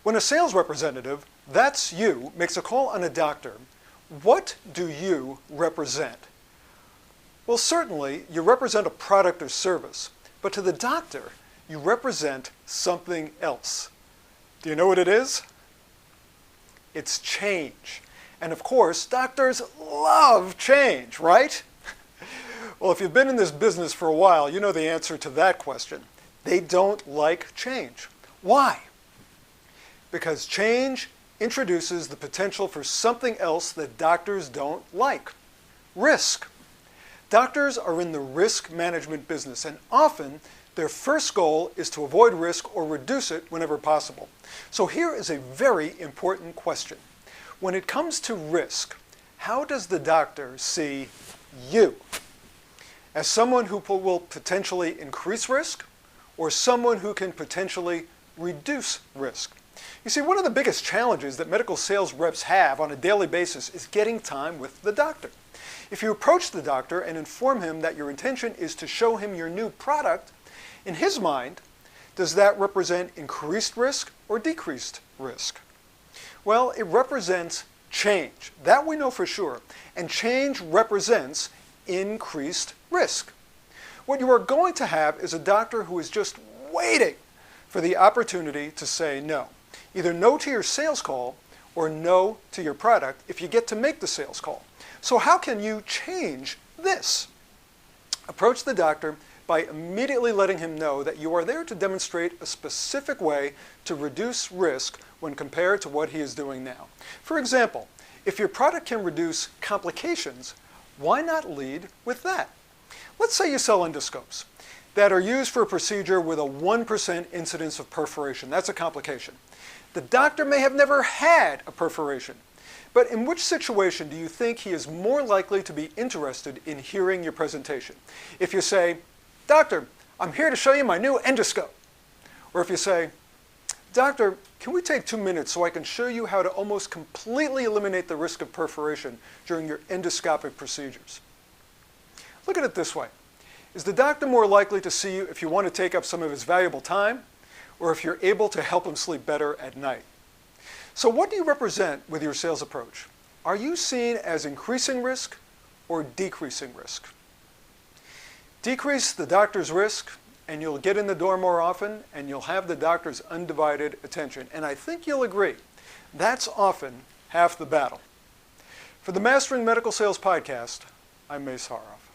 When a sales representative, that's you, makes a call on a doctor, what do you represent? Well, certainly you represent a product or service, but to the doctor, you represent something else. Do you know what it is? It's change. And of course, doctors love change, right? Well, if you've been in this business for a while, you know the answer to that question. They don't like change. Why? Because change introduces the potential for something else that doctors don't like. Risk. Doctors are in the risk management business, and often their first goal is to avoid risk or reduce it whenever possible. So here is a very important question. When it comes to risk, how does the doctor see you? As someone who will potentially increase risk, or someone who can potentially reduce risk? You see, one of the biggest challenges that medical sales reps have on a daily basis is getting time with the doctor. If you approach the doctor and inform him that your intention is to show him your new product, in his mind, does that represent increased risk or decreased risk? Well, it represents change. That we know for sure. And change represents increased risk. What you are going to have is a doctor who is just waiting for the opportunity to say no. Either no to your sales call or no to your product if you get to make the sales call. So how can you change this? Approach the doctor by immediately letting him know that you are there to demonstrate a specific way to reduce risk when compared to what he is doing now. For example, if your product can reduce complications, why not lead with that? Let's say you sell endoscopes that are used for a procedure with a 1% incidence of perforation. That's a complication. The doctor may have never had a perforation, but in which situation do you think he is more likely to be interested in hearing your presentation? If you say, "Doctor, I'm here to show you my new endoscope." Or if you say, "Doctor, can we take 2 minutes so I can show you how to almost completely eliminate the risk of perforation during your endoscopic procedures?" Look at it this way. Is the doctor more likely to see you if you want to take up some of his valuable time, or if you're able to help him sleep better at night? So what do you represent with your sales approach? Are you seen as increasing risk or decreasing risk? Decrease the doctor's risk, and you'll get in the door more often, and you'll have the doctor's undivided attention. And I think you'll agree, that's often half the battle. For the Mastering Medical Sales podcast, I'm Mace Haroff.